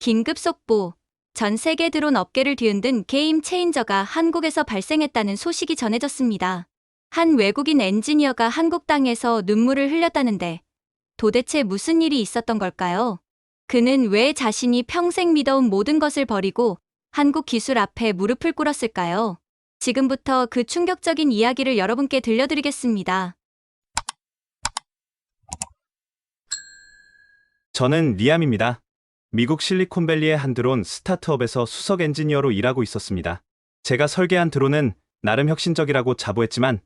긴급 속보. 전 세계 드론 업계를 뒤흔든 게임 체인저가 한국에서 발생했다는 소식이 전해졌습니다. 한 외국인 엔지니어가 한국 땅에서 눈물을 흘렸다는데 도대체 무슨 일이 있었던 걸까요? 그는 왜 자신이 평생 믿어온 모든 것을 버리고 한국 기술 앞에 무릎을 꿇었을까요? 지금부터 그 충격적인 이야기를 여러분께 들려드리겠습니다. 저는 리암입니다. 미국 실리콘밸리의 한 드론 스타트업에서 수석 엔지니어로 일하고 있었습니다. 제가 설계한 드론은 나름 혁신적이라고 자부했지만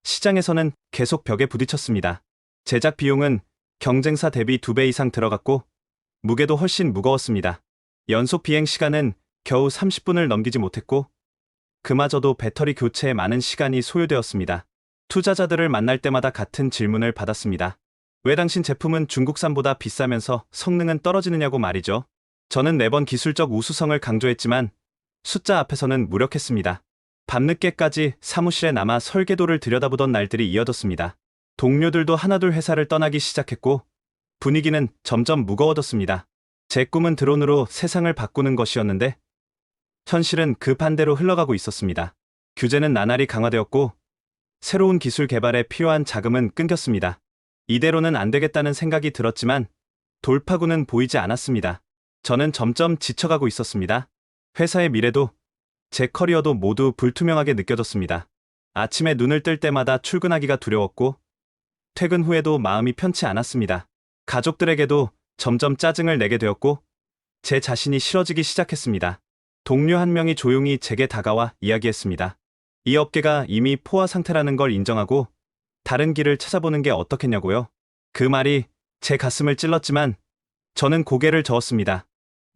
시장에서는 계속 벽에 부딪혔습니다. 제작 비용은 경쟁사 대비 2배 이상 들어갔고 무게도 훨씬 무거웠습니다. 연속 비행 시간은 겨우 30분을 넘기지 못했고 그마저도 배터리 교체에 많은 시간이 소요되었습니다. 투자자들을 만날 때마다 같은 질문을 받았습니다. 왜 당신 제품은 중국산보다 비싸면서 성능은 떨어지느냐고 말이죠. 저는 매번 기술적 우수성을 강조했지만 숫자 앞에서는 무력했습니다. 밤늦게까지 사무실에 남아 설계도를 들여다보던 날들이 이어졌습니다. 동료들도 하나둘 회사를 떠나기 시작했고 분위기는 점점 무거워졌습니다. 제 꿈은 드론으로 세상을 바꾸는 것이었는데 현실은 그 반대로 흘러가고 있었습니다. 규제는 나날이 강화되었고 새로운 기술 개발에 필요한 자금은 끊겼습니다. 이대로는 안 되겠다는 생각이 들었지만 돌파구는 보이지 않았습니다. 저는 점점 지쳐가고 있었습니다. 회사의 미래도 제 커리어도 모두 불투명하게 느껴졌습니다. 아침에 눈을 뜰 때마다 출근하기가 두려웠고 퇴근 후에도 마음이 편치 않았습니다. 가족들에게도 점점 짜증을 내게 되었고 제 자신이 싫어지기 시작했습니다. 동료 한 명이 조용히 제게 다가와 이야기했습니다. 이 업계가 이미 포화 상태라는 걸 인정하고 다른 길을 찾아보는 게 어떻겠냐고요. 그 말이 제 가슴을 찔렀지만 저는 고개를 저었습니다.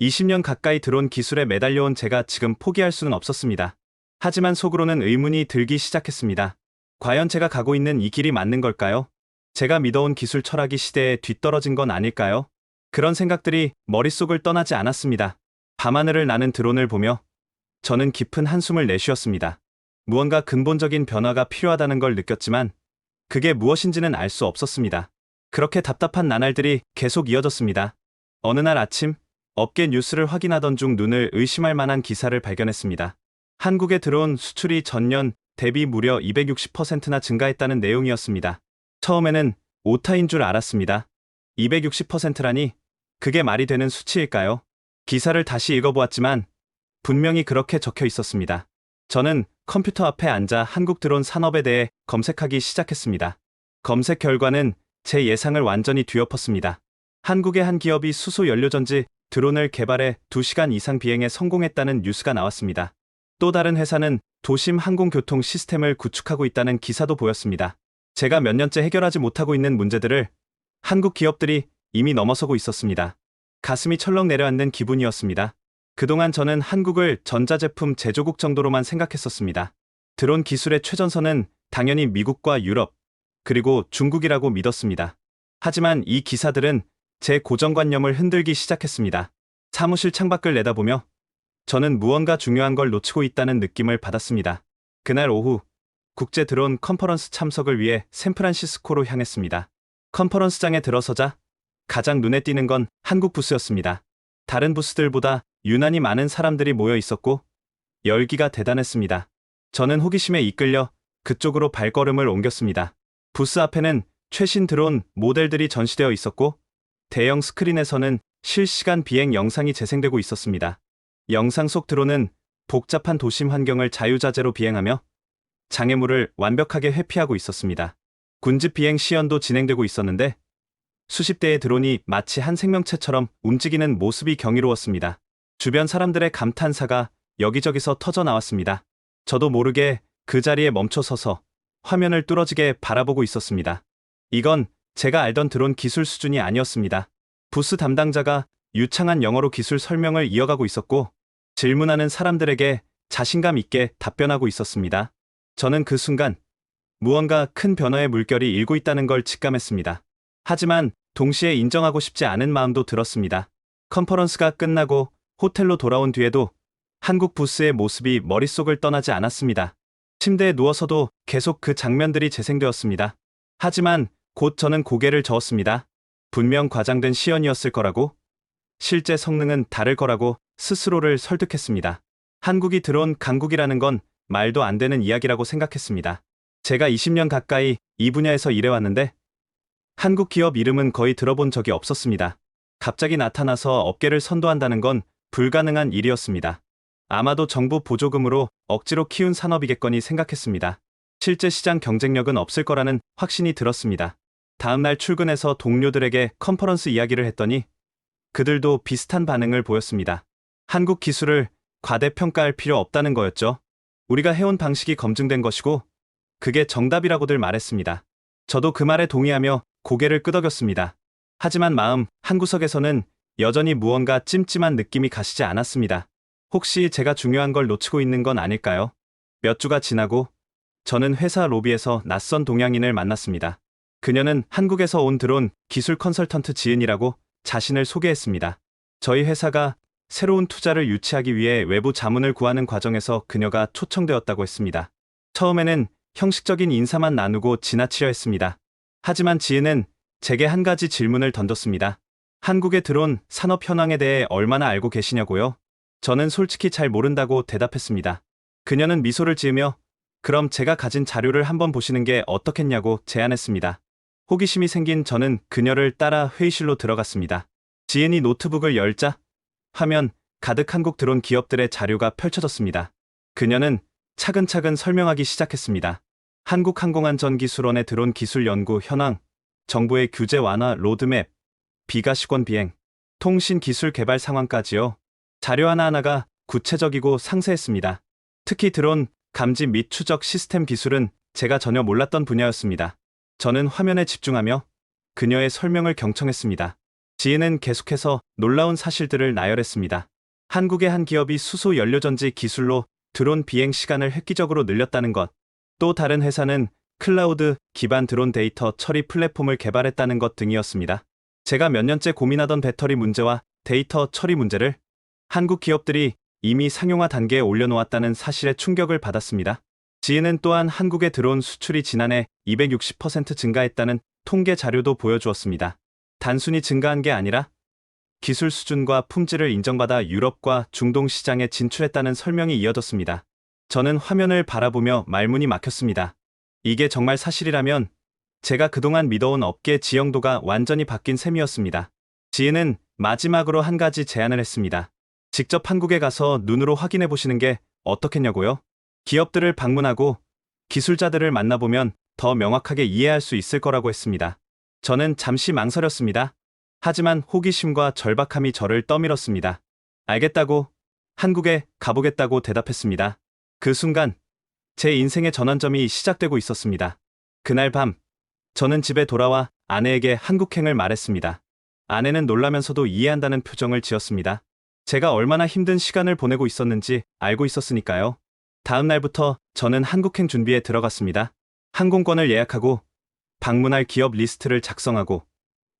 20년 가까이 드론 기술에 매달려온 제가 지금 포기할 수는 없었습니다. 하지만 속으로는 의문이 들기 시작했습니다. 과연 제가 가고 있는 이 길이 맞는 걸까요? 제가 믿어온 기술 철학이 시대에 뒤떨어진 건 아닐까요? 그런 생각들이 머릿속을 떠나지 않았습니다. 밤하늘을 나는 드론을 보며 저는 깊은 한숨을 내쉬었습니다. 무언가 근본적인 변화가 필요하다는 걸 느꼈지만 그게 무엇인지는 알 수 없었습니다. 그렇게 답답한 나날들이 계속 이어졌습니다. 어느 날 아침, 업계 뉴스를 확인하던 중 눈을 의심할 만한 기사를 발견했습니다. 한국에 들어온 수출이 전년 대비 무려 260%나 증가했다는 내용이었습니다. 처음에는 오타인 줄 알았습니다. 260%라니 그게 말이 되는 수치일까요? 기사를 다시 읽어보았지만 분명히 그렇게 적혀 있었습니다. 저는 컴퓨터 앞에 앉아 한국 드론 산업에 대해 검색하기 시작했습니다. 검색 결과는 제 예상을 완전히 뒤엎었습니다. 한국의 한 기업이 수소 연료전지 드론을 개발해 2시간 이상 비행에 성공했다는 뉴스가 나왔습니다. 또 다른 회사는 도심 항공교통 시스템을 구축하고 있다는 기사도 보였습니다. 제가 몇 년째 해결하지 못하고 있는 문제들을 한국 기업들이 이미 넘어서고 있었습니다. 가슴이 철렁 내려앉는 기분이었습니다. 그동안 저는 한국을 전자제품 제조국 정도로만 생각했었습니다. 드론 기술의 최전선은 당연히 미국과 유럽, 그리고 중국이라고 믿었습니다. 하지만 이 기사들은 제 고정관념을 흔들기 시작했습니다. 사무실 창밖을 내다보며 저는 무언가 중요한 걸 놓치고 있다는 느낌을 받았습니다. 그날 오후, 국제 드론 컨퍼런스 참석을 위해 샌프란시스코로 향했습니다. 컨퍼런스장에 들어서자 가장 눈에 띄는 건 한국 부스였습니다. 다른 부스들보다 유난히 많은 사람들이 모여 있었고 열기가 대단했습니다. 저는 호기심에 이끌려 그쪽으로 발걸음을 옮겼습니다. 부스 앞에는 최신 드론 모델들이 전시되어 있었고 대형 스크린에서는 실시간 비행 영상이 재생되고 있었습니다. 영상 속 드론은 복잡한 도심 환경을 자유자재로 비행하며 장애물을 완벽하게 회피하고 있었습니다. 군집 비행 시연도 진행되고 있었는데 수십 대의 드론이 마치 한 생명체처럼 움직이는 모습이 경이로웠습니다. 주변 사람들의 감탄사가 여기저기서 터져 나왔습니다. 저도 모르게 그 자리에 멈춰 서서 화면을 뚫어지게 바라보고 있었습니다. 이건 제가 알던 드론 기술 수준이 아니었습니다. 부스 담당자가 유창한 영어로 기술 설명을 이어가고 있었고 질문하는 사람들에게 자신감 있게 답변하고 있었습니다. 저는 그 순간 무언가 큰 변화의 물결이 일고 있다는 걸 직감했습니다. 하지만 동시에 인정하고 싶지 않은 마음도 들었습니다. 컨퍼런스가 끝나고 호텔로 돌아온 뒤에도 한국 부스의 모습이 머릿속을 떠나지 않았습니다. 침대에 누워서도 계속 그 장면들이 재생되었습니다. 하지만 곧 저는 고개를 저었습니다. 분명 과장된 시연이었을 거라고, 실제 성능은 다를 거라고 스스로를 설득했습니다. 한국이 들어온 강국이라는 건 말도 안 되는 이야기라고 생각했습니다. 제가 20년 가까이 이 분야에서 일해왔는데 한국 기업 이름은 거의 들어본 적이 없었습니다. 갑자기 나타나서 업계를 선도한다는 건 불가능한 일이었습니다. 아마도 정부 보조금으로 억지로 키운 산업이겠거니 생각했습니다. 실제 시장 경쟁력은 없을 거라는 확신이 들었습니다. 다음날 출근해서 동료들에게 컨퍼런스 이야기를 했더니 그들도 비슷한 반응을 보였습니다. 한국 기술을 과대평가할 필요 없다는 거였죠. 우리가 해온 방식이 검증된 것이고 그게 정답이라고들 말했습니다. 저도 그 말에 동의하며 고개를 끄덕였습니다. 하지만 마음 한구석에서는 여전히 무언가 찜찜한 느낌이 가시지 않았습니다. 혹시 제가 중요한 걸 놓치고 있는 건 아닐까요? 몇 주가 지나고 저는 회사 로비에서 낯선 동양인을 만났습니다. 그녀는 한국에서 온 드론 기술 컨설턴트 지은이라고 자신을 소개했습니다. 저희 회사가 새로운 투자를 유치하기 위해 외부 자문을 구하는 과정에서 그녀가 초청되었다고 했습니다. 처음에는 형식적인 인사만 나누고 지나치려 했습니다. 하지만 지은은 제게 한 가지 질문을 던졌습니다. 한국의 드론 산업 현황에 대해 얼마나 알고 계시냐고요? 저는 솔직히 잘 모른다고 대답했습니다. 그녀는 미소를 지으며 그럼 제가 가진 자료를 한번 보시는 게 어떻겠냐고 제안했습니다. 호기심이 생긴 저는 그녀를 따라 회의실로 들어갔습니다. 지은이 노트북을 열자 화면 가득 한국 드론 기업들의 자료가 펼쳐졌습니다. 그녀는 차근차근 설명하기 시작했습니다. 한국항공안전기술원의 드론 기술 연구 현황, 정부의 규제 완화 로드맵, 비가시권 비행, 통신 기술 개발 상황까지요. 자료 하나하나가 구체적이고 상세했습니다. 특히 드론 감지 및 추적 시스템 기술은 제가 전혀 몰랐던 분야였습니다. 저는 화면에 집중하며 그녀의 설명을 경청했습니다. 지은은 계속해서 놀라운 사실들을 나열했습니다. 한국의 한 기업이 수소 연료전지 기술로 드론 비행 시간을 획기적으로 늘렸다는 것, 또 다른 회사는 클라우드 기반 드론 데이터 처리 플랫폼을 개발했다는 것 등이었습니다. 제가 몇 년째 고민하던 배터리 문제와 데이터 처리 문제를 한국 기업들이 이미 상용화 단계에 올려놓았다는 사실에 충격을 받았습니다. 지은은 또한 한국의 드론 수출이 지난해 260% 증가했다는 통계 자료도 보여주었습니다. 단순히 증가한 게 아니라 기술 수준과 품질을 인정받아 유럽과 중동 시장에 진출했다는 설명이 이어졌습니다. 저는 화면을 바라보며 말문이 막혔습니다. 이게 정말 사실이라면 제가 그동안 믿어온 업계 지형도가 완전히 바뀐 셈이었습니다. 지은은 마지막으로 한 가지 제안을 했습니다. 직접 한국에 가서 눈으로 확인해 보시는 게 어떻겠냐고요? 기업들을 방문하고 기술자들을 만나보면 더 명확하게 이해할 수 있을 거라고 했습니다. 저는 잠시 망설였습니다. 하지만 호기심과 절박함이 저를 떠밀었습니다. 알겠다고, 한국에 가보겠다고 대답했습니다. 그 순간 제 인생의 전환점이 시작되고 있었습니다. 그날 밤 저는 집에 돌아와 아내에게 한국행을 말했습니다. 아내는 놀라면서도 이해한다는 표정을 지었습니다. 제가 얼마나 힘든 시간을 보내고 있었는지 알고 있었으니까요. 다음 날부터 저는 한국행 준비에 들어갔습니다. 항공권을 예약하고 방문할 기업 리스트를 작성하고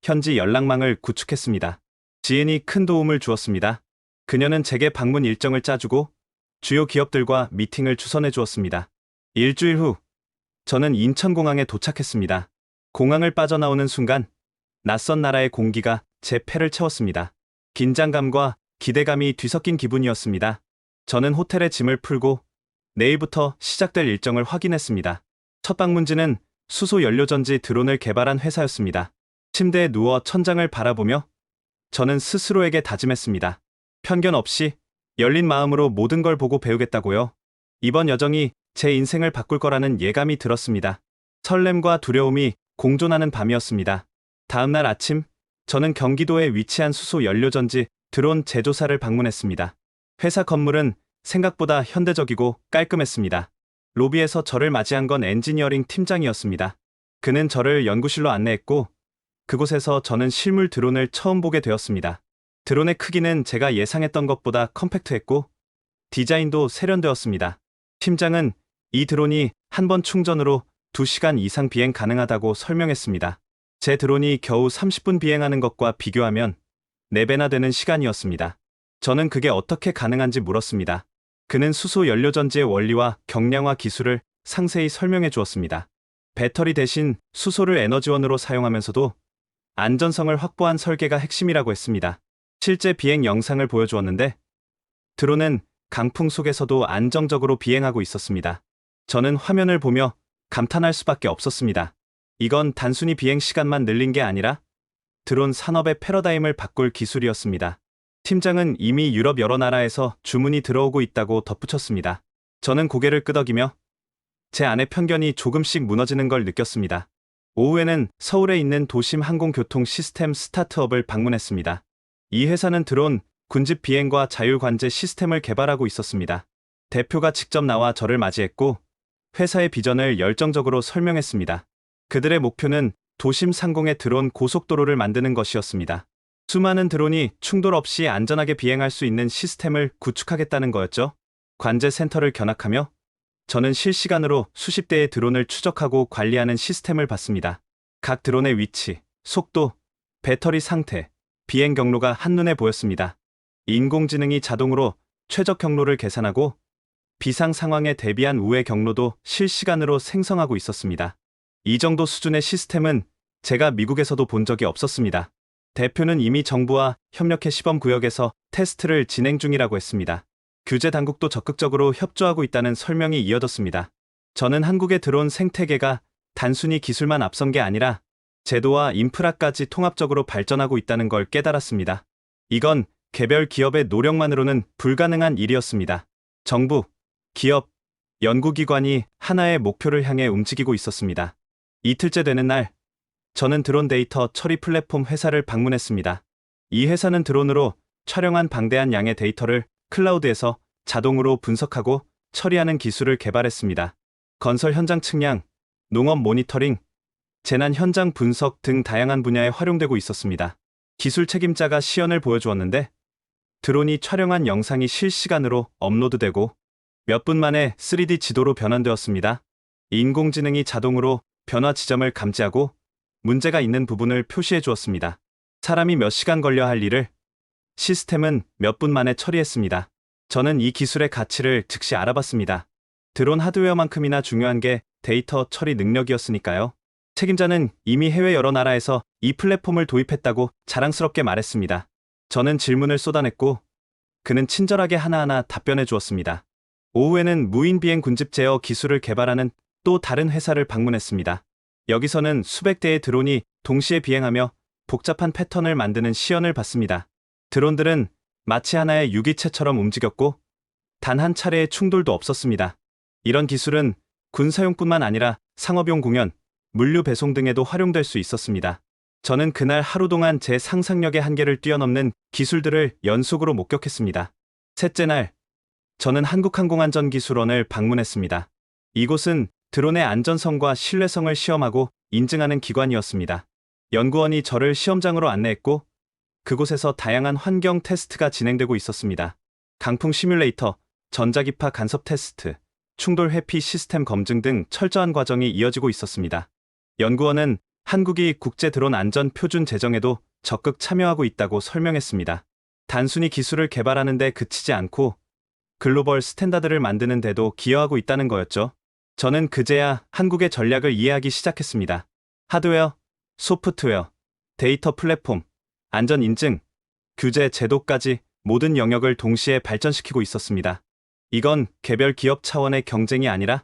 현지 연락망을 구축했습니다. 지은이 큰 도움을 주었습니다. 그녀는 제게 방문 일정을 짜주고 주요 기업들과 미팅을 주선해 주었습니다. 일주일 후 저는 인천공항에 도착했습니다. 공항을 빠져나오는 순간 낯선 나라의 공기가 제 폐를 채웠습니다. 긴장감과 기대감이 뒤섞인 기분이었습니다. 저는 호텔에 짐을 풀고 내일부터 시작될 일정을 확인했습니다. 첫 방문지는 수소 연료전지 드론을 개발한 회사였습니다. 침대에 누워 천장을 바라보며 저는 스스로에게 다짐했습니다. 편견 없이 열린 마음으로 모든 걸 보고 배우겠다고요. 이번 여정이 제 인생을 바꿀 거라는 예감이 들었습니다. 설렘과 두려움이 공존하는 밤이었습니다. 다음 날 아침, 저는 경기도에 위치한 수소 연료전지 드론 제조사를 방문했습니다. 회사 건물은 생각보다 현대적이고 깔끔했습니다. 로비에서 저를 맞이한 건 엔지니어링 팀장이었습니다. 그는 저를 연구실로 안내했고 그곳에서 저는 실물 드론을 처음 보게 되었습니다. 드론의 크기는 제가 예상했던 것보다 컴팩트했고 디자인도 세련되었습니다. 팀장은 이 드론이 한 번 충전으로 2시간 이상 비행 가능하다고 설명했습니다. 제 드론이 겨우 30분 비행하는 것과 비교하면 4배나 되는 시간이었습니다. 저는 그게 어떻게 가능한지 물었습니다. 그는 수소 연료전지의 원리와 경량화 기술을 상세히 설명해 주었습니다. 배터리 대신 수소를 에너지원으로 사용하면서도 안전성을 확보한 설계가 핵심이라고 했습니다. 실제 비행 영상을 보여주었는데 드론은 강풍 속에서도 안정적으로 비행하고 있었습니다. 저는 화면을 보며 감탄할 수밖에 없었습니다. 이건 단순히 비행 시간만 늘린 게 아니라 드론 산업의 패러다임을 바꿀 기술이었습니다. 팀장은 이미 유럽 여러 나라에서 주문이 들어오고 있다고 덧붙였습니다. 저는 고개를 끄덕이며 제 안의 편견이 조금씩 무너지는 걸 느꼈습니다. 오후에는 서울에 있는 도심 항공교통 시스템 스타트업을 방문했습니다. 이 회사는 드론, 군집 비행과 자율관제 시스템을 개발하고 있었습니다. 대표가 직접 나와 저를 맞이했고 회사의 비전을 열정적으로 설명했습니다. 그들의 목표는 도심 상공의 드론 고속도로를 만드는 것이었습니다. 수많은 드론이 충돌 없이 안전하게 비행할 수 있는 시스템을 구축하겠다는 거였죠. 관제 센터를 견학하며 저는 실시간으로 수십 대의 드론을 추적하고 관리하는 시스템을 봤습니다. 각 드론의 위치, 속도, 배터리 상태, 비행 경로가 한눈에 보였습니다. 인공지능이 자동으로 최적 경로를 계산하고 비상 상황에 대비한 우회 경로도 실시간으로 생성하고 있었습니다. 이 정도 수준의 시스템은 제가 미국에서도 본 적이 없었습니다. 대표는 이미 정부와 협력해 시범구역에서 테스트를 진행 중이라고 했습니다. 규제 당국도 적극적으로 협조하고 있다는 설명이 이어졌습니다. 저는 한국의 드론 생태계가 단순히 기술만 앞선 게 아니라 제도와 인프라까지 통합적으로 발전하고 있다는 걸 깨달았습니다. 이건 개별 기업의 노력만으로는 불가능한 일이었습니다. 정부, 기업, 연구기관이 하나의 목표를 향해 움직이고 있었습니다. 이틀째 되는 날, 저는 드론 데이터 처리 플랫폼 회사를 방문했습니다. 이 회사는 드론으로 촬영한 방대한 양의 데이터를 클라우드에서 자동으로 분석하고 처리하는 기술을 개발했습니다. 건설 현장 측량, 농업 모니터링, 재난 현장 분석 등 다양한 분야에 활용되고 있었습니다. 기술 책임자가 시연을 보여주었는데 드론이 촬영한 영상이 실시간으로 업로드되고 몇 분 만에 3D 지도로 변환되었습니다. 인공지능이 자동으로 변화 지점을 감지하고 문제가 있는 부분을 표시해 주었습니다. 사람이 몇 시간 걸려 할 일을 시스템은 몇 분 만에 처리했습니다. 저는 이 기술의 가치를 즉시 알아봤습니다. 드론 하드웨어만큼이나 중요한 게 데이터 처리 능력이었으니까요. 책임자는 이미 해외 여러 나라에서 이 플랫폼을 도입했다고 자랑스럽게 말했습니다. 저는 질문을 쏟아냈고 그는 친절하게 하나하나 답변해 주었습니다. 오후에는 무인 비행 군집 제어 기술을 개발하는 또 다른 회사를 방문했습니다. 여기서는 수백 대의 드론이 동시에 비행하며 복잡한 패턴을 만드는 시연을 봤습니다. 드론들은 마치 하나의 유기체처럼 움직였고 단 한 차례의 충돌도 없었습니다. 이런 기술은 군사용뿐만 아니라 상업용 공연, 물류 배송 등에도 활용될 수 있었습니다. 저는 그날 하루 동안 제 상상력의 한계를 뛰어넘는 기술들을 연속으로 목격했습니다. 셋째 날, 저는 한국항공안전기술원을 방문했습니다. 이곳은 드론의 안전성과 신뢰성을 시험하고 인증하는 기관이었습니다. 연구원이 저를 시험장으로 안내했고 그곳에서 다양한 환경 테스트가 진행되고 있었습니다. 강풍 시뮬레이터, 전자기파 간섭 테스트, 충돌 회피 시스템 검증 등 철저한 과정이 이어지고 있었습니다. 연구원은 한국이 국제 드론 안전 표준 제정에도 적극 참여하고 있다고 설명했습니다. 단순히 기술을 개발하는 데 그치지 않고 글로벌 스탠다드를 만드는 데도 기여하고 있다는 거였죠. 저는 그제야 한국의 전략을 이해하기 시작했습니다. 하드웨어, 소프트웨어, 데이터 플랫폼, 안전 인증, 규제 제도까지 모든 영역을 동시에 발전시키고 있었습니다. 이건 개별 기업 차원의 경쟁이 아니라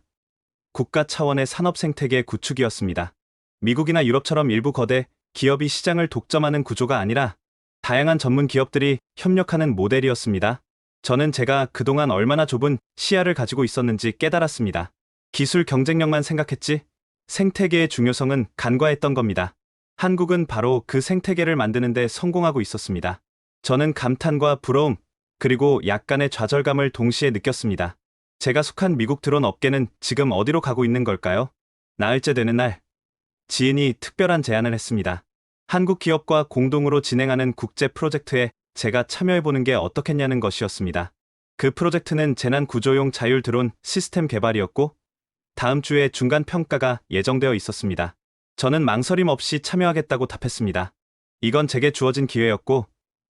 국가 차원의 산업 생태계 구축이었습니다. 미국이나 유럽처럼 일부 거대 기업이 시장을 독점하는 구조가 아니라 다양한 전문 기업들이 협력하는 모델이었습니다. 저는 제가 그동안 얼마나 좁은 시야를 가지고 있었는지 깨달았습니다. 기술 경쟁력만 생각했지 생태계의 중요성은 간과했던 겁니다. 한국은 바로 그 생태계를 만드는 데 성공하고 있었습니다. 저는 감탄과 부러움, 그리고 약간의 좌절감을 동시에 느꼈습니다. 제가 속한 미국 드론 업계는 지금 어디로 가고 있는 걸까요? 나흘째 되는 날, 지인이 특별한 제안을 했습니다. 한국 기업과 공동으로 진행하는 국제 프로젝트에 제가 참여해보는 게 어떻겠냐는 것이었습니다. 그 프로젝트는 재난 구조용 자율 드론 시스템 개발이었고 다음 주에 중간 평가가 예정되어 있었습니다. 저는 망설임 없이 참여하겠다고 답했습니다. 이건 제게 주어진 기회였고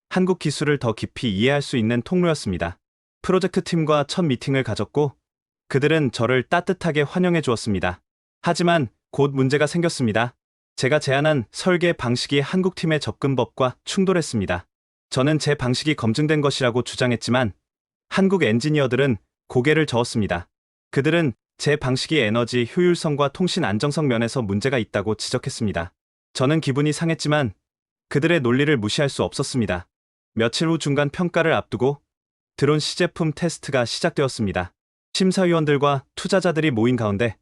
한국 기술을 더 깊이 이해할 수 있는 통로였습니다. 프로젝트 팀과 첫 미팅을 가졌고 그들은 저를 따뜻하게 환영해 주었습니다. 하지만 곧 문제가 생겼습니다. 제가 제안한 설계 방식이 한국 팀의 접근법과 충돌했습니다. 저는 제 방식이 검증된 것이라고 주장했지만 한국 엔지니어들은 고개를 저었습니다. 그들은 제 방식이 에너지 효율성과 통신 안정성 면에서 문제가 있다고 지적했습니다. 저는 기분이 상했지만 그들의 논리를 무시할 수 없었습니다. 며칠 후 중간 평가를 앞두고 드론 시제품 테스트가 시작되었습니다. 심사위원들과 투자자들이 모인 가운데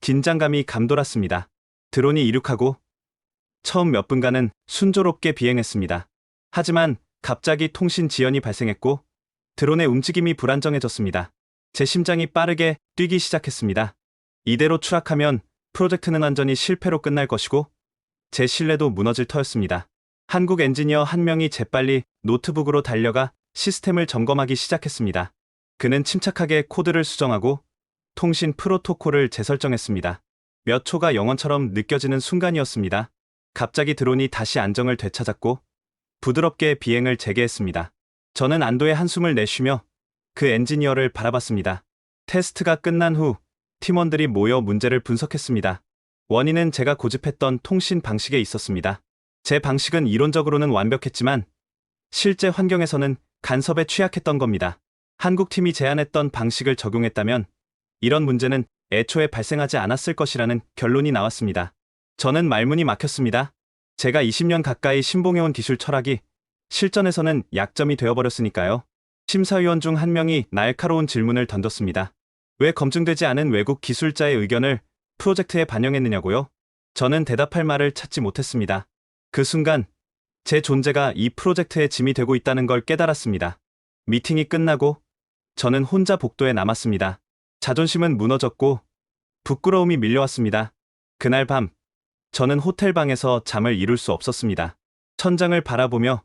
긴장감이 감돌았습니다. 드론이 이륙하고 처음 몇 분간은 순조롭게 비행했습니다. 하지만 갑자기 통신 지연이 발생했고 드론의 움직임이 불안정해졌습니다. 제 심장이 빠르게 뛰기 시작했습니다. 이대로 추락하면 프로젝트는 완전히 실패로 끝날 것이고 제 신뢰도 무너질 터였습니다. 한국 엔지니어 한 명이 재빨리 노트북으로 달려가 시스템을 점검하기 시작했습니다. 그는 침착하게 코드를 수정하고 통신 프로토콜을 재설정했습니다. 몇 초가 영원처럼 느껴지는 순간이었습니다. 갑자기 드론이 다시 안정을 되찾았고 부드럽게 비행을 재개했습니다. 저는 안도의 한숨을 내쉬며 그 엔지니어를 바라봤습니다. 테스트가 끝난 후 팀원들이 모여 문제를 분석했습니다. 원인은 제가 고집했던 통신 방식에 있었습니다. 제 방식은 이론적으로는 완벽했지만 실제 환경에서는 간섭에 취약했던 겁니다. 한국 팀이 제안했던 방식을 적용했다면 이런 문제는 애초에 발생하지 않았을 것이라는 결론이 나왔습니다. 저는 말문이 막혔습니다. 제가 20년 가까이 신봉해온 기술 철학이 실전에서는 약점이 되어버렸으니까요. 심사위원 중 한 명이 날카로운 질문을 던졌습니다. 왜 검증되지 않은 외국 기술자의 의견을 프로젝트에 반영했느냐고요? 저는 대답할 말을 찾지 못했습니다. 그 순간 제 존재가 이 프로젝트의 짐이 되고 있다는 걸 깨달았습니다. 미팅이 끝나고 저는 혼자 복도에 남았습니다. 자존심은 무너졌고 부끄러움이 밀려왔습니다. 그날 밤 저는 호텔 방에서 잠을 이룰 수 없었습니다. 천장을 바라보며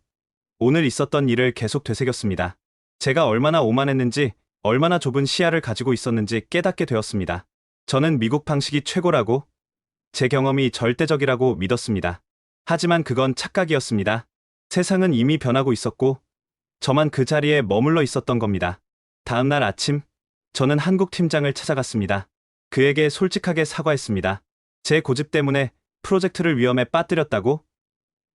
오늘 있었던 일을 계속 되새겼습니다. 제가 얼마나 오만했는지, 얼마나 좁은 시야를 가지고 있었는지 깨닫게 되었습니다. 저는 미국 방식이 최고라고, 제 경험이 절대적이라고 믿었습니다. 하지만 그건 착각이었습니다. 세상은 이미 변하고 있었고 저만 그 자리에 머물러 있었던 겁니다. 다음 날 아침 저는 한국 팀장을 찾아갔습니다. 그에게 솔직하게 사과했습니다. 제 고집 때문에 프로젝트를 위험에 빠뜨렸다고,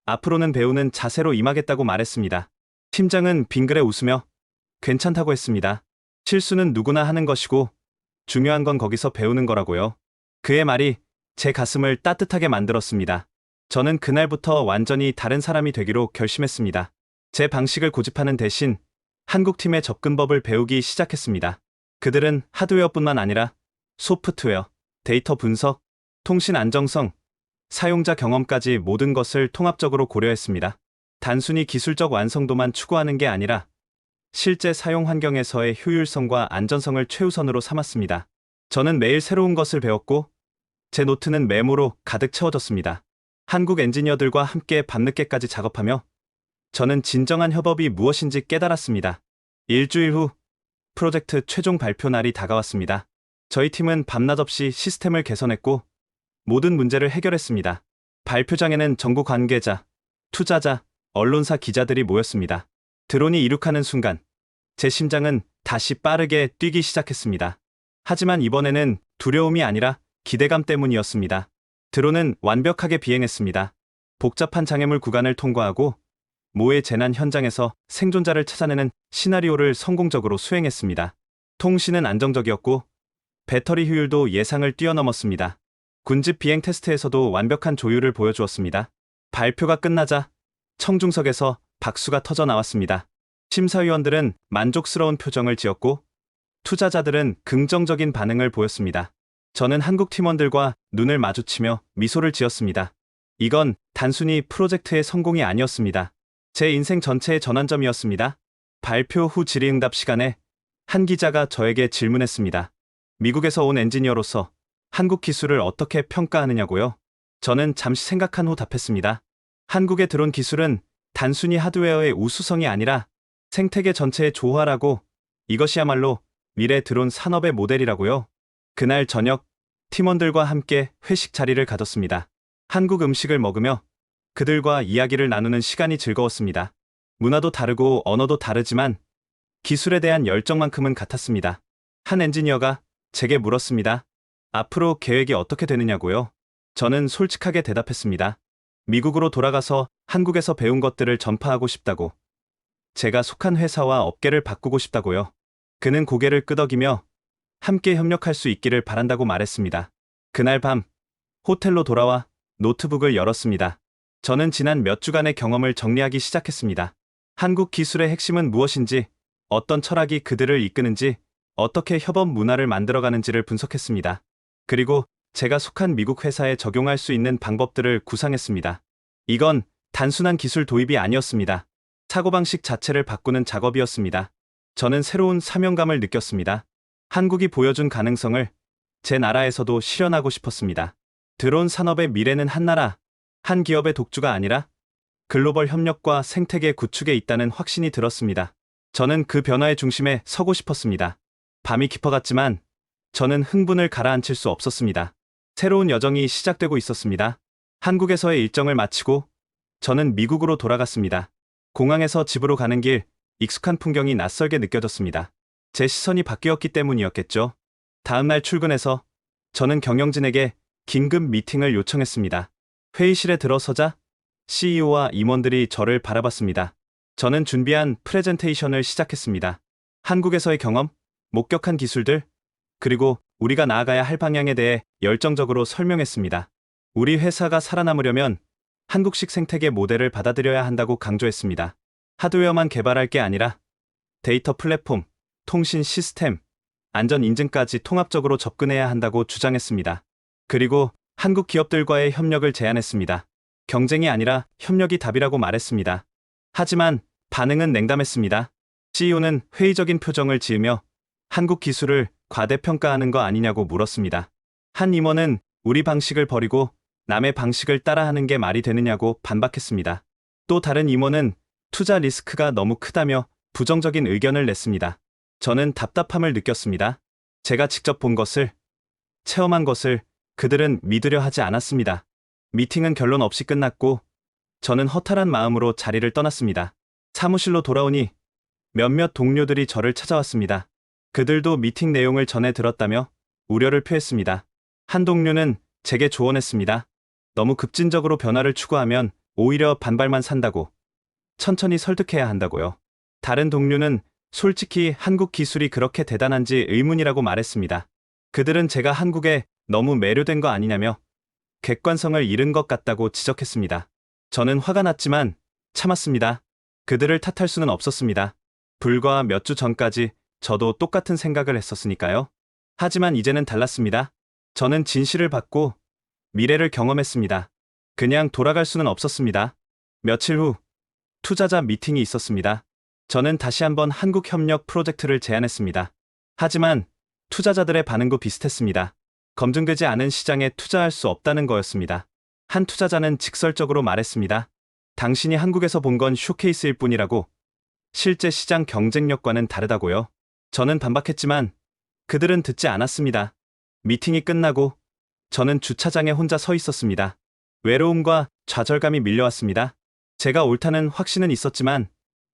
앞으로는 배우는 자세로 임하겠다고 말했습니다. 팀장은 빙그레 웃으며 괜찮다고 했습니다. 실수는 누구나 하는 것이고 중요한 건 거기서 배우는 거라고요. 그의 말이 제 가슴을 따뜻하게 만들었습니다. 저는 그날부터 완전히 다른 사람이 되기로 결심했습니다. 제 방식을 고집하는 대신 한국 팀의 접근법을 배우기 시작했습니다. 그들은 하드웨어뿐만 아니라 소프트웨어, 데이터 분석, 통신 안정성, 사용자 경험까지 모든 것을 통합적으로 고려했습니다. 단순히 기술적 완성도만 추구하는 게 아니라 실제 사용 환경에서의 효율성과 안전성을 최우선으로 삼았습니다. 저는 매일 새로운 것을 배웠고 제 노트는 메모로 가득 채워졌습니다. 한국 엔지니어들과 함께 밤늦게까지 작업하며 저는 진정한 협업이 무엇인지 깨달았습니다. 일주일 후 프로젝트 최종 발표 날이 다가왔습니다. 저희 팀은 밤낮 없이 시스템을 개선했고 모든 문제를 해결했습니다. 발표장에는 정부 관계자, 투자자, 언론사 기자들이 모였습니다. 드론이 이륙하는 순간 제 심장은 다시 빠르게 뛰기 시작했습니다. 하지만 이번에는 두려움이 아니라 기대감 때문이었습니다. 드론은 완벽하게 비행했습니다. 복잡한 장애물 구간을 통과하고 모의 재난 현장에서 생존자를 찾아내는 시나리오를 성공적으로 수행했습니다. 통신은 안정적이었고 배터리 효율도 예상을 뛰어넘었습니다. 군집 비행 테스트에서도 완벽한 조율을 보여주었습니다. 발표가 끝나자 청중석에서 박수가 터져 나왔습니다. 심사위원들은 만족스러운 표정을 지었고 투자자들은 긍정적인 반응을 보였습니다. 저는 한국 팀원들과 눈을 마주치며 미소를 지었습니다. 이건 단순히 프로젝트의 성공이 아니었습니다. 제 인생 전체의 전환점이었습니다. 발표 후 질의응답 시간에 한 기자가 저에게 질문했습니다. 미국에서 온 엔지니어로서 한국 기술을 어떻게 평가하느냐고요? 저는 잠시 생각한 후 답했습니다. 한국의 드론 기술은 단순히 하드웨어의 우수성이 아니라 생태계 전체의 조화라고, 이것이야말로 미래 드론 산업의 모델이라고요. 그날 저녁 팀원들과 함께 회식 자리를 가졌습니다. 한국 음식을 먹으며 그들과 이야기를 나누는 시간이 즐거웠습니다. 문화도 다르고 언어도 다르지만 기술에 대한 열정만큼은 같았습니다. 한 엔지니어가 제게 물었습니다. 앞으로 계획이 어떻게 되느냐고요? 저는 솔직하게 대답했습니다. 미국으로 돌아가서 한국에서 배운 것들을 전파하고 싶다고. 제가 속한 회사와 업계를 바꾸고 싶다고요. 그는 고개를 끄덕이며 함께 협력할 수 있기를 바란다고 말했습니다. 그날 밤 호텔로 돌아와 노트북을 열었습니다. 저는 지난 몇 주간의 경험을 정리하기 시작했습니다. 한국 기술의 핵심은 무엇인지, 어떤 철학이 그들을 이끄는지, 어떻게 협업 문화를 만들어가는지를 분석했습니다. 그리고 제가 속한 미국 회사에 적용할 수 있는 방법들을 구상했습니다. 이건 단순한 기술 도입이 아니었습니다. 사고방식 자체를 바꾸는 작업이었습니다. 저는 새로운 사명감을 느꼈습니다. 한국이 보여준 가능성을 제 나라에서도 실현하고 싶었습니다. 드론 산업의 미래는 한 나라, 한 기업의 독주가 아니라 글로벌 협력과 생태계 구축에 있다는 확신이 들었습니다. 저는 그 변화의 중심에 서고 싶었습니다. 밤이 깊어갔지만 저는 흥분을 가라앉힐 수 없었습니다. 새로운 여정이 시작되고 있었습니다. 한국에서의 일정을 마치고 저는 미국으로 돌아갔습니다. 공항에서 집으로 가는 길, 익숙한 풍경이 낯설게 느껴졌습니다. 제 시선이 바뀌었기 때문이었겠죠. 다음날 출근해서 저는 경영진에게 긴급 미팅을 요청했습니다. 회의실에 들어서자 CEO와 임원들이 저를 바라봤습니다. 저는 준비한 프레젠테이션을 시작했습니다. 한국에서의 경험, 목격한 기술들, 그리고 우리가 나아가야 할 방향에 대해 열정적으로 설명했습니다. 우리 회사가 살아남으려면 한국식 생태계 모델을 받아들여야 한다고 강조했습니다. 하드웨어만 개발할 게 아니라 데이터 플랫폼, 통신 시스템, 안전 인증까지 통합적으로 접근해야 한다고 주장했습니다. 그리고 한국 기업들과의 협력을 제안했습니다. 경쟁이 아니라 협력이 답이라고 말했습니다. 하지만 반응은 냉담했습니다. CEO는 회의적인 표정을 지으며 한국 기술을 과대평가하는 거 아니냐고 물었습니다. 한 임원은 우리 방식을 버리고 남의 방식을 따라하는 게 말이 되느냐고 반박했습니다. 또 다른 임원은 투자 리스크가 너무 크다며 부정적인 의견을 냈습니다. 저는 답답함을 느꼈습니다. 제가 직접 본 것을, 체험한 것을 그들은 믿으려 하지 않았습니다. 미팅은 결론 없이 끝났고 저는 허탈한 마음으로 자리를 떠났습니다. 사무실로 돌아오니 몇몇 동료들이 저를 찾아왔습니다. 그들도 미팅 내용을 전해 들었다며 우려를 표했습니다. 한 동료는 제게 조언했습니다. 너무 급진적으로 변화를 추구하면 오히려 반발만 산다고. 천천히 설득해야 한다고요. 다른 동료는 솔직히 한국 기술이 그렇게 대단한지 의문이라고 말했습니다. 그들은 제가 한국에 너무 매료된 거 아니냐며 객관성을 잃은 것 같다고 지적했습니다. 저는 화가 났지만 참았습니다. 그들을 탓할 수는 없었습니다. 불과 몇 주 전까지 저도 똑같은 생각을 했었으니까요. 하지만 이제는 달랐습니다. 저는 진실을 받고 미래를 경험했습니다. 그냥 돌아갈 수는 없었습니다. 며칠 후 투자자 미팅이 있었습니다. 저는 다시 한번 한국 협력 프로젝트를 제안했습니다. 하지만 투자자들의 반응도 비슷했습니다. 검증되지 않은 시장에 투자할 수 없다는 거였습니다. 한 투자자는 직설적으로 말했습니다. 당신이 한국에서 본 건 쇼케이스일 뿐이라고. 실제 시장 경쟁력과는 다르다고요. 저는 반박했지만 그들은 듣지 않았습니다. 미팅이 끝나고 저는 주차장에 혼자 서 있었습니다. 외로움과 좌절감이 밀려왔습니다. 제가 옳다는 확신은 있었지만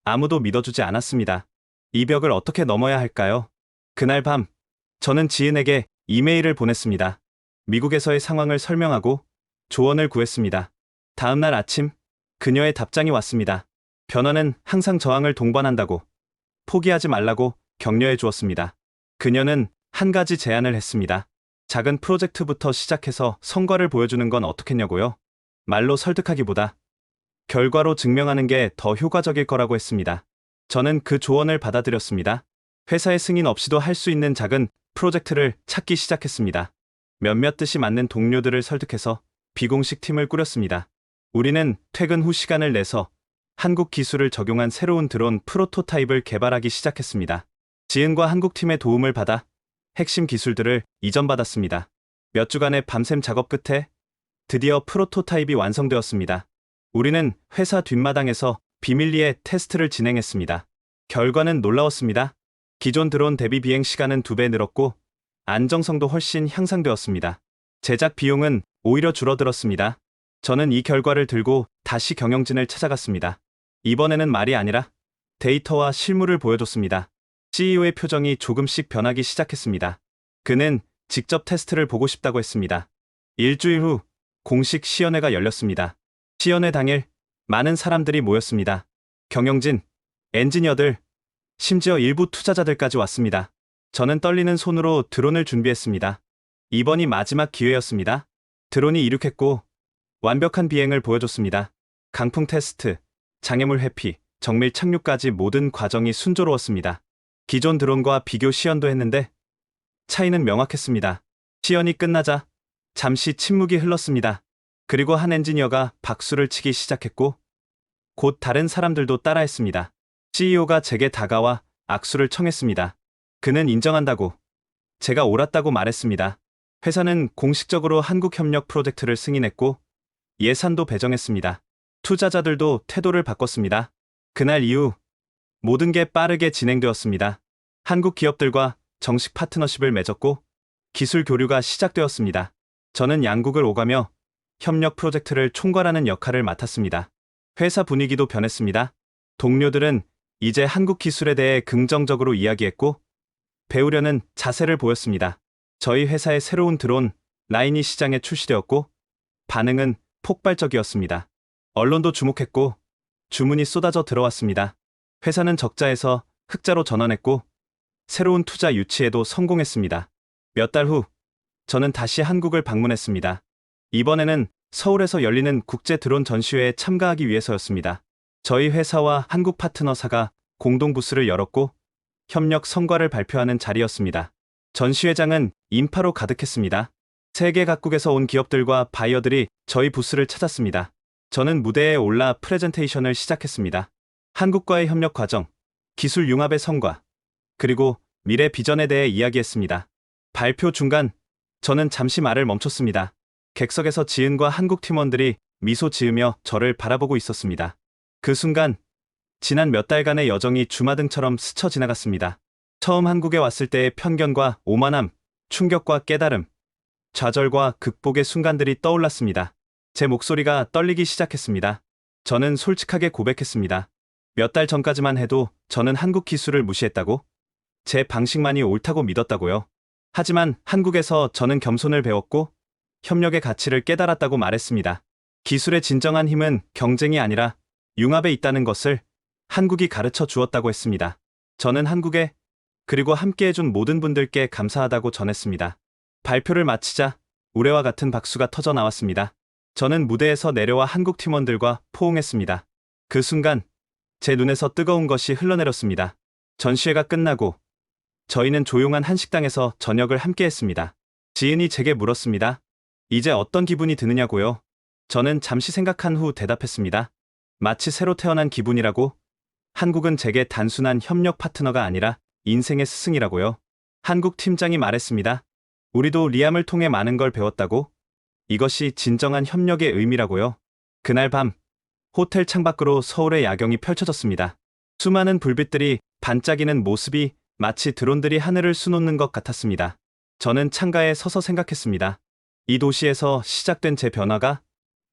아무도 믿어주지 않았습니다. 이 벽을 어떻게 넘어야 할까요? 그날 밤 저는 지은에게 이메일을 보냈습니다. 미국에서의 상황을 설명하고 조언을 구했습니다. 다음 날 아침 그녀의 답장이 왔습니다. 변화는 항상 저항을 동반한다고, 포기하지 말라고 격려해 주었습니다. 그녀는 한 가지 제안을 했습니다. 작은 프로젝트부터 시작해서 성과를 보여주는 건 어떻겠냐고요? 말로 설득하기보다 결과로 증명하는 게 더 효과적일 거라고 했습니다. 저는 그 조언을 받아들였습니다. 회사의 승인 없이도 할 수 있는 작은 프로젝트를 찾기 시작했습니다. 몇몇 뜻이 맞는 동료들을 설득해서 비공식 팀을 꾸렸습니다. 우리는 퇴근 후 시간을 내서 한국 기술을 적용한 새로운 드론 프로토타입을 개발하기 시작했습니다. 지은과 한국 팀의 도움을 받아 핵심 기술들을 이전받았습니다. 몇 주간의 밤샘 작업 끝에 드디어 프로토타입이 완성되었습니다. 우리는 회사 뒷마당에서 비밀리에 테스트를 진행했습니다. 결과는 놀라웠습니다. 기존 드론 대비 비행 시간은 2배 늘었고 안정성도 훨씬 향상되었습니다. 제작 비용은 오히려 줄어들었습니다. 저는 이 결과를 들고 다시 경영진을 찾아갔습니다. 이번에는 말이 아니라 데이터와 실물을 보여줬습니다. CEO의 표정이 조금씩 변하기 시작했습니다. 그는 직접 테스트를 보고 싶다고 했습니다. 일주일 후 공식 시연회가 열렸습니다. 시연회 당일 많은 사람들이 모였습니다. 경영진, 엔지니어들, 심지어 일부 투자자들까지 왔습니다. 저는 떨리는 손으로 드론을 준비했습니다. 이번이 마지막 기회였습니다. 드론이 이륙했고 완벽한 비행을 보여줬습니다. 강풍 테스트, 장애물 회피, 정밀 착륙까지 모든 과정이 순조로웠습니다. 기존 드론과 비교 시연도 했는데 차이는 명확했습니다. 시연이 끝나자 잠시 침묵이 흘렀습니다. 그리고 한 엔지니어가 박수를 치기 시작했고 곧 다른 사람들도 따라했습니다. CEO가 제게 다가와 악수를 청했습니다. 그는 인정한다고, 제가 옳았다고 말했습니다. 회사는 공식적으로 한국협력 프로젝트를 승인했고 예산도 배정했습니다. 투자자들도 태도를 바꿨습니다. 그날 이후 모든 게 빠르게 진행되었습니다. 한국 기업들과 정식 파트너십을 맺었고 기술 교류가 시작되었습니다. 저는 양국을 오가며 협력 프로젝트를 총괄하는 역할을 맡았습니다. 회사 분위기도 변했습니다. 동료들은 이제 한국 기술에 대해 긍정적으로 이야기했고 배우려는 자세를 보였습니다. 저희 회사의 새로운 드론 라인이 시장에 출시되었고 반응은 폭발적이었습니다. 언론도 주목했고 주문이 쏟아져 들어왔습니다. 회사는 적자에서 흑자로 전환했고 새로운 투자 유치에도 성공했습니다. 몇 달 후 저는 다시 한국을 방문했습니다. 이번에는 서울에서 열리는 국제 드론 전시회에 참가하기 위해서였습니다. 저희 회사와 한국 파트너사가 공동 부스를 열었고 협력 성과를 발표하는 자리였습니다. 전시회장은 인파로 가득했습니다. 세계 각국에서 온 기업들과 바이어들이 저희 부스를 찾았습니다. 저는 무대에 올라 프레젠테이션을 시작했습니다. 한국과의 협력 과정, 기술 융합의 성과, 그리고 미래 비전에 대해 이야기했습니다. 발표 중간 저는 잠시 말을 멈췄습니다. 객석에서 지은과 한국 팀원들이 미소 지으며 저를 바라보고 있었습니다. 그 순간 지난 몇 달간의 여정이 주마등처럼 스쳐 지나갔습니다. 처음 한국에 왔을 때의 편견과 오만함, 충격과 깨달음, 좌절과 극복의 순간들이 떠올랐습니다. 제 목소리가 떨리기 시작했습니다. 저는 솔직하게 고백했습니다. 몇 달 전까지만 해도 저는 한국 기술을 무시했다고, 제 방식만이 옳다고 믿었다고요. 하지만 한국에서 저는 겸손을 배웠고 협력의 가치를 깨달았다고 말했습니다. 기술의 진정한 힘은 경쟁이 아니라 융합에 있다는 것을 한국이 가르쳐 주었다고 했습니다. 저는 한국에, 그리고 함께해준 모든 분들께 감사하다고 전했습니다. 발표를 마치자 우레와 같은 박수가 터져 나왔습니다. 저는 무대에서 내려와 한국 팀원들과 포옹했습니다. 그 순간 제 눈에서 뜨거운 것이 흘러내렸습니다. 전시회가 끝나고 저희는 조용한 한식당에서 저녁을 함께 했습니다. 지은이 제게 물었습니다. 이제 어떤 기분이 드느냐고요? 저는 잠시 생각한 후 대답했습니다. 마치 새로 태어난 기분이라고. 한국은 제게 단순한 협력 파트너가 아니라 인생의 스승이라고요. 한국 팀장이 말했습니다. 우리도 리암을 통해 많은 걸 배웠다고. 이것이 진정한 협력의 의미라고요. 그날 밤 호텔 창밖으로 서울의 야경이 펼쳐졌습니다. 수많은 불빛들이 반짝이는 모습이 마치 드론들이 하늘을 수놓는 것 같았습니다. 저는 창가에 서서 생각했습니다. 이 도시에서 시작된 제 변화가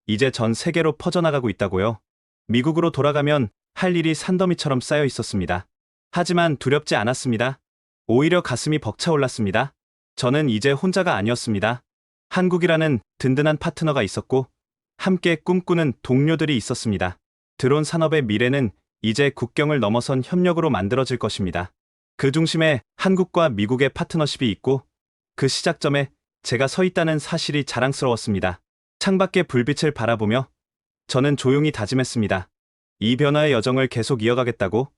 이제 전 세계로 퍼져나가고 있다고요. 미국으로 돌아가면 할 일이 산더미처럼 쌓여 있었습니다. 하지만 두렵지 않았습니다. 오히려 가슴이 벅차올랐습니다. 저는 이제 혼자가 아니었습니다. 한국이라는 든든한 파트너가 있었고 함께 꿈꾸는 동료들이 있었습니다. 드론 산업의 미래는 이제 국경을 넘어선 협력으로 만들어질 것입니다. 그 중심에 한국과 미국의 파트너십이 있고 그 시작점에 제가 서 있다는 사실이 자랑스러웠습니다. 창밖의 불빛을 바라보며 저는 조용히 다짐했습니다. 이 변화의 여정을 계속 이어가겠다고,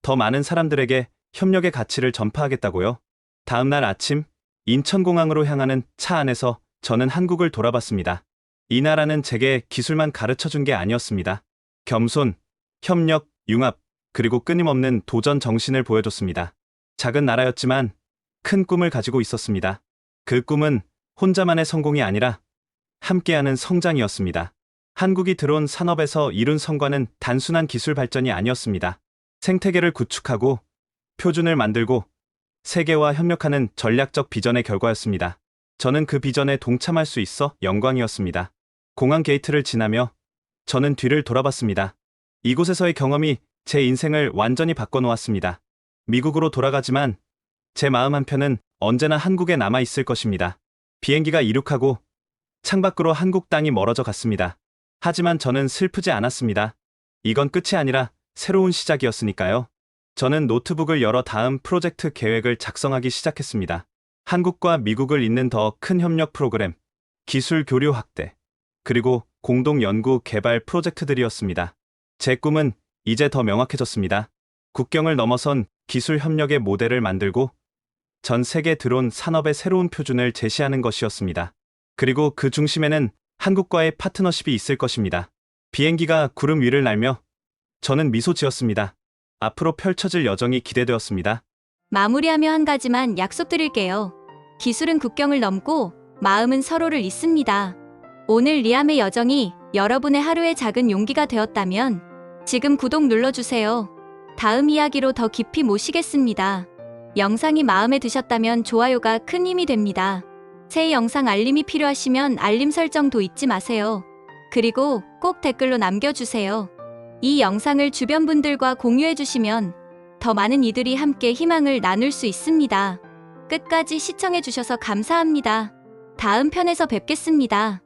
더 많은 사람들에게 협력의 가치를 전파하겠다고요. 다음 날 아침 인천공항으로 향하는 차 안에서 저는 한국을 돌아봤습니다. 이 나라는 제게 기술만 가르쳐준 게 아니었습니다. 겸손, 협력, 융합, 그리고 끊임없는 도전 정신을 보여줬습니다. 작은 나라였지만 큰 꿈을 가지고 있었습니다. 그 꿈은 혼자만의 성공이 아니라 함께하는 성장이었습니다. 한국이 드론 산업에서 이룬 성과는 단순한 기술 발전이 아니었습니다. 생태계를 구축하고 표준을 만들고 세계와 협력하는 전략적 비전의 결과였습니다. 저는 그 비전에 동참할 수 있어 영광이었습니다. 공항 게이트를 지나며 저는 뒤를 돌아봤습니다. 이곳에서의 경험이 제 인생을 완전히 바꿔놓았습니다. 미국으로 돌아가지만 제 마음 한편은 언제나 한국에 남아 있을 것입니다. 비행기가 이륙하고 창밖으로 한국 땅이 멀어져 갔습니다. 하지만 저는 슬프지 않았습니다. 이건 끝이 아니라 새로운 시작이었으니까요. 저는 노트북을 열어 다음 프로젝트 계획을 작성하기 시작했습니다. 한국과 미국을 잇는 더 큰 협력 프로그램, 기술 교류 확대, 그리고 공동 연구 개발 프로젝트들이었습니다. 제 꿈은 이제 더 명확해졌습니다. 국경을 넘어선 기술 협력의 모델을 만들고 전 세계 드론 산업의 새로운 표준을 제시하는 것이었습니다. 그리고 그 중심에는 한국과의 파트너십이 있을 것입니다. 비행기가 구름 위를 날며 저는 미소 지었습니다. 앞으로 펼쳐질 여정이 기대되었습니다. 마무리하며 한 가지만 약속드릴게요. 기술은 국경을 넘고 마음은 서로를 잇습니다. 오늘 리암의 여정이 여러분의 하루의 작은 용기가 되었다면 지금 구독 눌러주세요. 다음 이야기로 더 깊이 모시겠습니다. 영상이 마음에 드셨다면 좋아요가 큰 힘이 됩니다. 새 영상 알림이 필요하시면 알림 설정도 잊지 마세요. 그리고 꼭 댓글로 남겨주세요. 이 영상을 주변 분들과 공유해주시면 더 많은 이들이 함께 희망을 나눌 수 있습니다. 끝까지 시청해주셔서 감사합니다. 다음 편에서 뵙겠습니다.